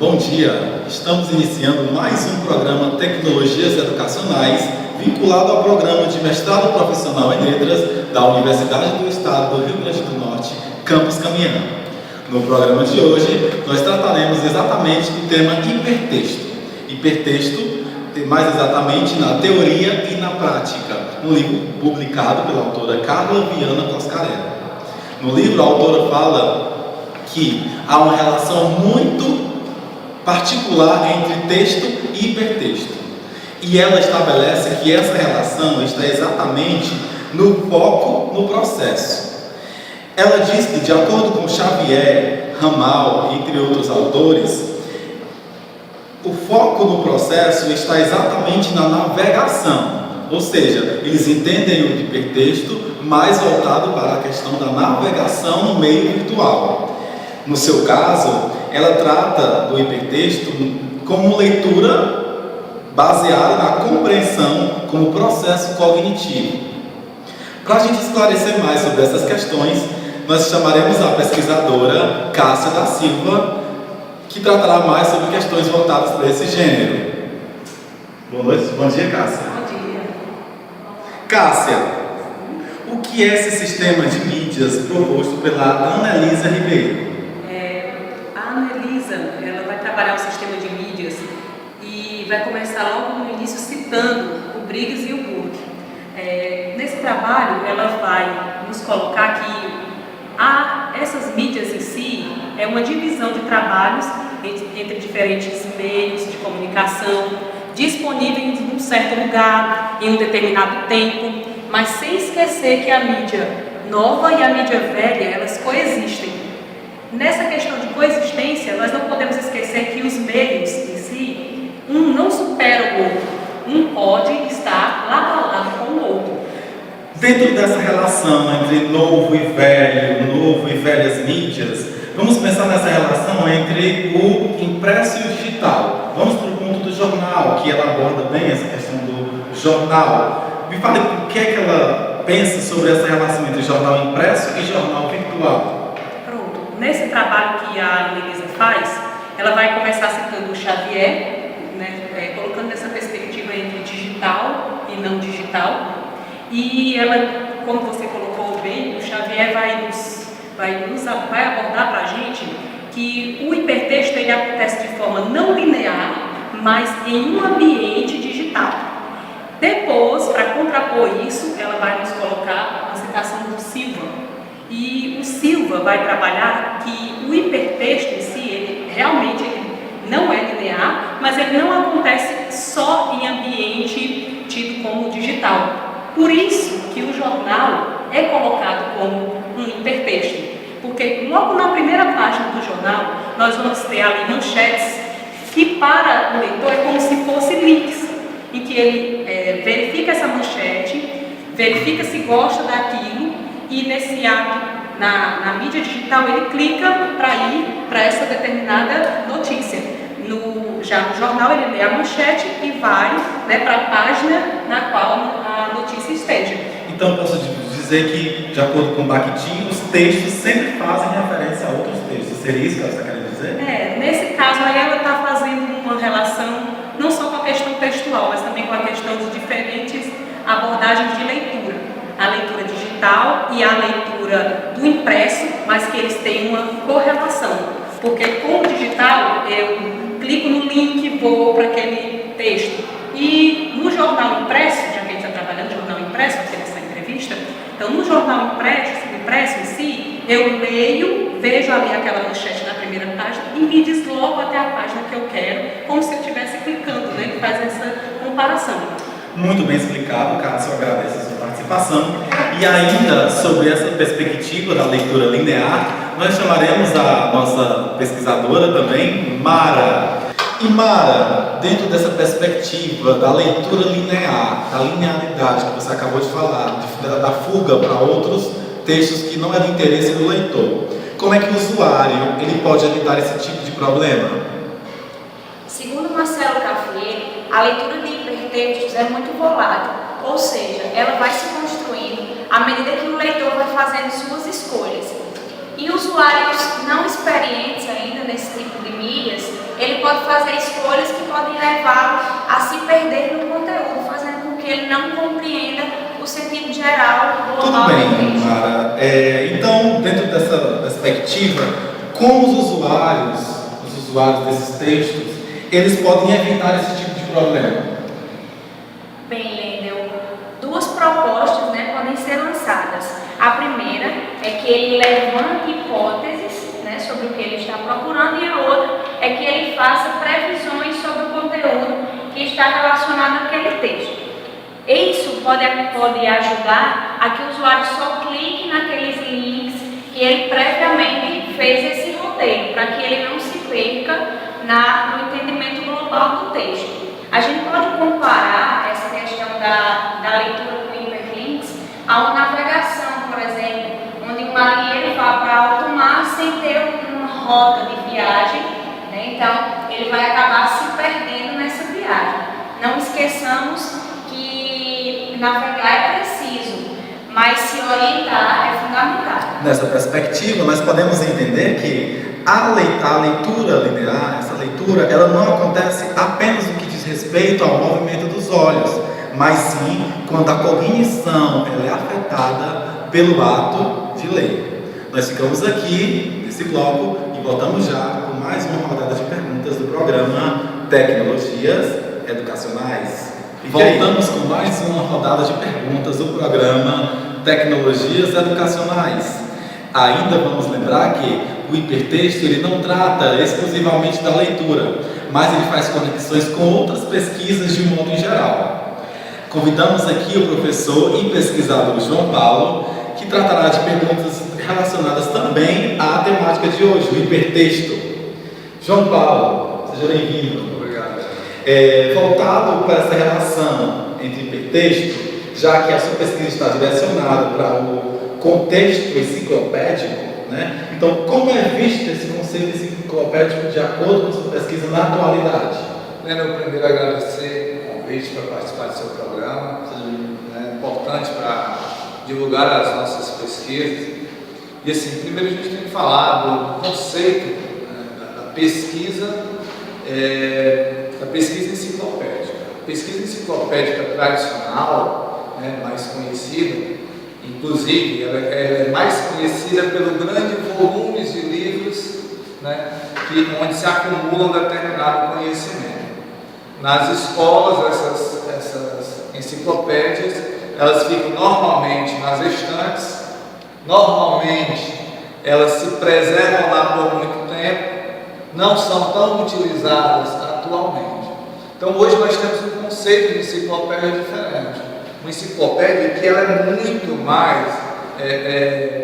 Bom dia! Estamos iniciando mais um programa Tecnologias Educacionais vinculado ao programa de mestrado profissional em letras da Universidade do Estado do Rio Grande do Norte, Campus Caminhão. No programa de hoje, nós trataremos exatamente do tema hipertexto. Hipertexto, mais exatamente na teoria e na prática, um livro publicado pela autora Carla Viana Toscarelli. No livro, a autora fala que há uma relação muito particular entre texto e hipertexto. E ela estabelece que essa relação está exatamente no foco no processo. Ela diz que, de acordo com Xavier, Ramal, entre outros autores, o foco no processo está exatamente na navegação. Ou seja, eles entendem o hipertexto mais voltado para a questão da navegação no meio virtual. No seu caso, ela trata do hipertexto como leitura baseada na compreensão como processo cognitivo. Para a gente esclarecer mais sobre essas questões, nós chamaremos a pesquisadora Cássia da Silva, que tratará mais sobre questões voltadas para esse gênero. Boa noite, bom dia, Cássia. Bom dia. Cássia, o que é esse sistema de mídias proposto pela Anelisa Ribeiro? A Anelisa, ela vai trabalhar o sistema de mídias e vai começar logo no início citando o Briggs e o Burke. Nesse trabalho, ela vai nos colocar que essas mídias em si é uma divisão de trabalhos entre diferentes meios de comunicação, disponíveis em um certo lugar, em um determinado tempo, mas sem esquecer que a mídia nova e a mídia velha, elas coexistem. Nessa questão de coexistência, nós não podemos esquecer que os meios em si, um não supera o outro, um pode estar lado a lado com o outro. Dentro dessa relação entre novo e velhas mídias, vamos pensar nessa relação entre o impresso e o digital. Vamos para o ponto do jornal, que ela aborda bem essa questão do jornal. Me fale o que é que ela pensa sobre essa relação entre jornal impresso e jornal virtual. Nesse trabalho que a Anelisa faz, ela vai começar citando o Xavier, colocando nessa perspectiva entre digital e não digital. E ela, como você colocou bem, o Xavier vai abordar para a gente que o hipertexto ele acontece de forma não linear, mas em um ambiente digital. Depois, para contrapor isso, ela vai nos colocar a citação do Silva. E o Silva vai trabalhar que o hipertexto em si, ele realmente não é linear, mas ele não acontece só em ambiente tido como digital. Por isso que o jornal é colocado como um hipertexto, porque logo na primeira página do jornal, nós vamos ter ali manchetes que para o leitor é como se fossem links, em que ele verifica essa manchete, verifica se gosta daquilo, e nesse ato, na mídia digital, ele clica para ir para essa determinada notícia. Já no jornal, ele lê a manchete e vai para a página na qual a notícia esteja. Então, posso dizer que, de acordo com Bakhtin, os textos sempre fazem referência a outros textos. Seria isso que ela está querendo dizer? Nesse caso, aí ela está fazendo uma relação não só com a questão textual, mas também com a questão de diferentes abordagens de leitura. A leitura digital e a leitura do impresso, mas que eles têm uma correlação. Porque com o digital, eu clico no link e vou para aquele texto. E no jornal impresso, já que a gente está trabalhando no jornal impresso, aqui nessa entrevista, então no jornal impresso em si, eu leio, vejo ali aquela manchete na primeira página e me desloco até a página que eu quero, como se eu estivesse clicando, que faz essa comparação. Muito bem explicado, Cássio, eu agradeço a sua participação. E ainda sobre essa perspectiva da leitura linear, nós chamaremos a nossa pesquisadora também, Mara. E Mara, dentro dessa perspectiva da leitura linear, da linearidade que você acabou de falar, da fuga para outros textos que não é do interesse do leitor, como é que o usuário ele pode evitar esse tipo de problema? Segundo Marcelo Cafier, a leitura de hipertextos é muito volátil, ou seja, ela vai se construindo à medida que o leitor vai fazendo suas escolhas. E usuários não experientes ainda nesse tipo de mídias, ele pode fazer escolhas que podem levá-lo a se perder no conteúdo, fazendo com que ele não compreenda o sentido geral global Tudo bem, do texto. Mara. Então, dentro dessa perspectiva, como os usuários desses textos, eles podem evitar esse tipo de problema? Bem, Lendel, duas propostas, podem ser lançadas. A primeira é que ele levante hipóteses, sobre o que ele está procurando, e a outra é que ele faça previsões sobre o conteúdo que está relacionado àquele texto. Isso pode ajudar a que o usuário só clique naqueles links que ele previamente fez esse roteiro, para que ele não se perca no entendimento global do texto. A gente pode comparar essa questão da leitura com hiperlinks a uma navegação, por exemplo, onde o marinheiro vai para alto mar sem ter uma rota de viagem, então ele vai acabar se perdendo nessa viagem. Não esqueçamos que navegar é preciso, mas se orientar é fundamental. Nessa perspectiva, nós podemos entender que a leitura linear, essa leitura, ela não acontece apenas no que diz respeito ao movimento dos olhos, mas sim quando a cognição ela é afetada pelo ato de ler. Nós ficamos aqui nesse bloco e voltamos já com mais uma rodada de perguntas do programa Tecnologias Educacionais. E voltamos com mais uma rodada de perguntas do programa Tecnologias Educacionais. Ainda vamos lembrar que o hipertexto ele não trata exclusivamente da leitura, mas ele faz conexões com outras pesquisas de um modo em geral. Convidamos aqui o professor e pesquisador João Paulo, que tratará de perguntas relacionadas também à temática de hoje, o hipertexto. João Paulo, seja bem-vindo. Obrigado. Voltado para essa relação entre hipertexto, já que a sua pesquisa está direcionada para o contexto enciclopédico, Então, como é visto esse conceito enciclopédico de acordo com a sua pesquisa na atualidade? Eu primeiro agradecer o convite para participar do seu programa, é importante para divulgar as nossas pesquisas. E assim, primeiro a gente tem que falar do conceito da pesquisa enciclopédica. A pesquisa enciclopédica tradicional, mais conhecida, inclusive ela é mais conhecida pelo grande volume de livros, onde se acumulam determinado conhecimento. Nas escolas, essas enciclopédias, elas ficam normalmente nas estantes, normalmente elas se preservam lá por muito tempo, não são tão utilizadas atualmente. Então hoje nós temos um conceito de enciclopédia diferente, uma enciclopédia que ela é muito mais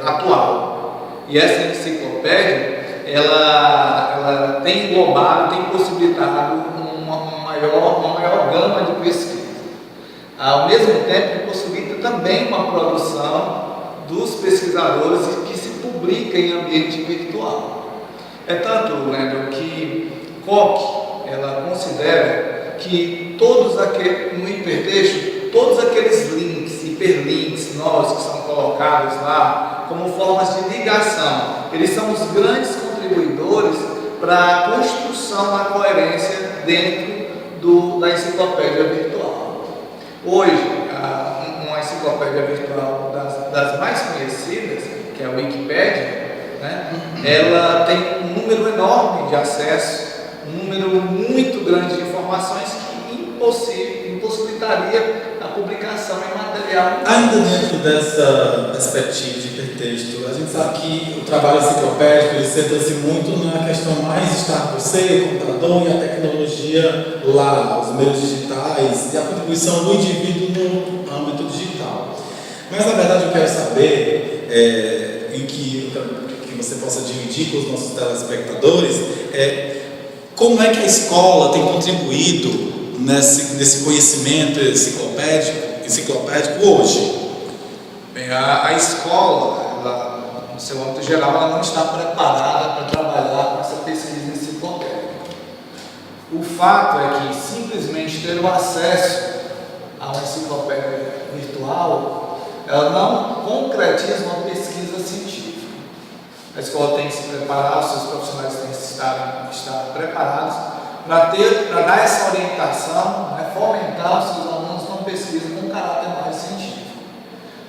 atual. E essa enciclopédia ela tem englobado, tem possibilitado uma maior gama de pesquisa. Ao mesmo tempo, possibilita também uma produção dos pesquisadores que se publica em ambiente virtual. É tanto, Lendel, que Koch ela considera que no hipertexto, todos aqueles links, hiperlinks novos que são colocados lá como formas de ligação, eles são os grandes contribuidores para a construção da coerência dentro da enciclopédia virtual. Hoje, uma enciclopédia virtual das mais conhecidas, que é a Wikipédia, ela tem um número enorme de acesso, um número muito grande de informações que impossibilitaria a publicação em material. Ainda dentro dessa perspectiva de hipertexto, a gente sabe que o trabalho enciclopédico ele centra-se muito na questão mais estar você, o computador e a tecnologia lá, os meios digitais e a contribuição do indivíduo no âmbito digital. Mas na verdade eu quero saber, e que você possa dividir com os nossos telespectadores, como é que a escola tem contribuído nesse conhecimento enciclopédico hoje? Bem, a escola, no seu âmbito geral, ela não está preparada para trabalhar com essa pesquisa enciclopédica. O fato é que simplesmente ter o acesso a uma enciclopédia virtual, ela não concretiza uma pesquisa científica. A escola tem que se preparar, os seus profissionais têm que estar preparados para dar essa orientação, né, fomentar os seus alunos com pesquisa com caráter mais científico,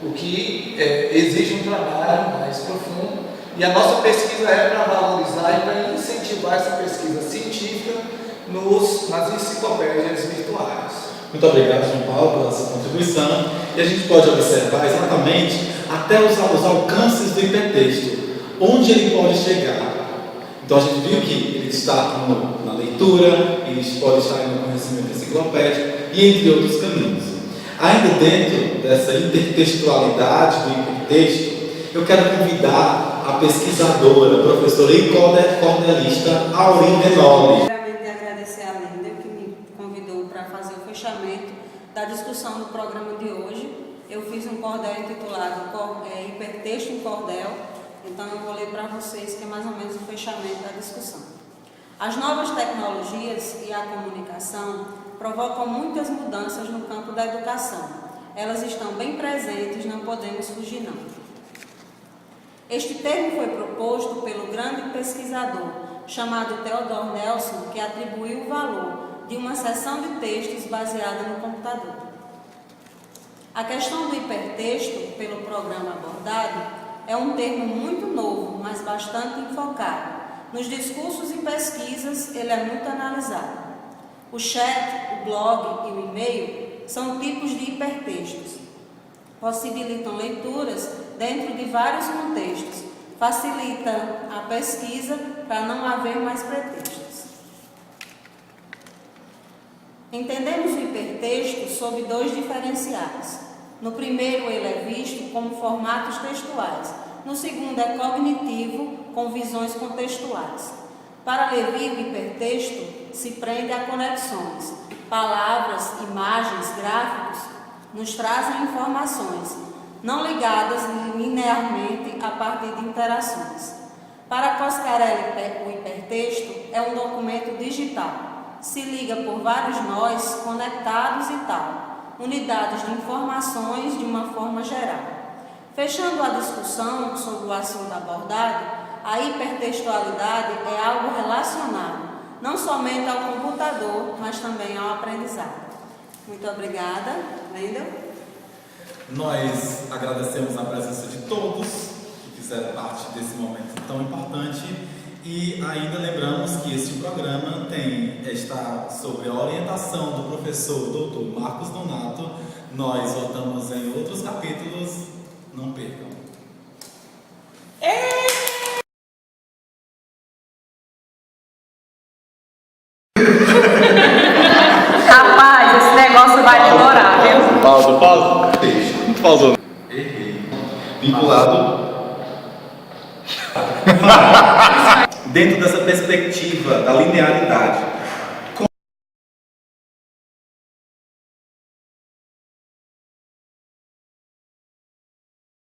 o que exige um trabalho mais profundo, e a nossa pesquisa é para valorizar e para incentivar essa pesquisa científica nas enciclopédias virtuais. Muito obrigado, João Paulo, pela sua contribuição. E a gente pode observar exatamente até os alcances do hipertexto, onde ele pode chegar. Então a gente viu que ele está na leitura, ele pode estar no conhecimento enciclopédico e entre outros caminhos. Ainda dentro dessa intertextualidade do hipertexto, eu quero convidar a pesquisadora, professora e cordelista Aurim Renoli. Primeiramente, agradecer a Lenda que me convidou para fazer o fechamento da discussão do programa de hoje. Eu fiz um cordel intitulado Hipertexto em Cordel, então eu vou ler para vocês, que é mais ou menos o fechamento da discussão. As novas tecnologias e a comunicação provocam muitas mudanças no campo da educação. Elas estão bem presentes, não podemos fugir não. Este termo foi proposto pelo grande pesquisador chamado Theodor Nelson, que atribuiu o valor de uma seção de textos baseada no computador. A questão do hipertexto, pelo programa abordado, é um termo muito novo, mas bastante enfocado. Nos discursos e pesquisas, ele é muito analisado. O chat, o blog e o e-mail são tipos de hipertextos. Possibilitam leituras dentro de vários contextos. Facilita a pesquisa para não haver mais pretextos. Entendemos o hipertexto sob dois diferenciais. No primeiro, ele é visto como formatos textuais. No segundo, é cognitivo, com visões contextuais. Para Levi, o hipertexto se prende a conexões. Palavras, imagens, gráficos nos trazem informações, não ligadas linearmente a partir de interações. Para Coscarelli, o hipertexto é um documento digital. Se liga por vários nós conectados e tal, unidades de informações de uma forma geral. Fechando a discussão sobre o assunto abordado, a hipertextualidade é algo relacionado, não somente ao computador, mas também ao aprendizado. Muito obrigada. Wendel? Nós agradecemos a presença de todos que fizeram parte desse momento tão importante e ainda lembramos que este programa está sob a orientação do professor Dr. Marcos Donato. Nós voltamos em outros capítulos, não percam. Rapaz, esse negócio vai demorar, viu? Pausa. Pausou. Errei. Vinculado. Dentro dessa perspectiva da linearidade,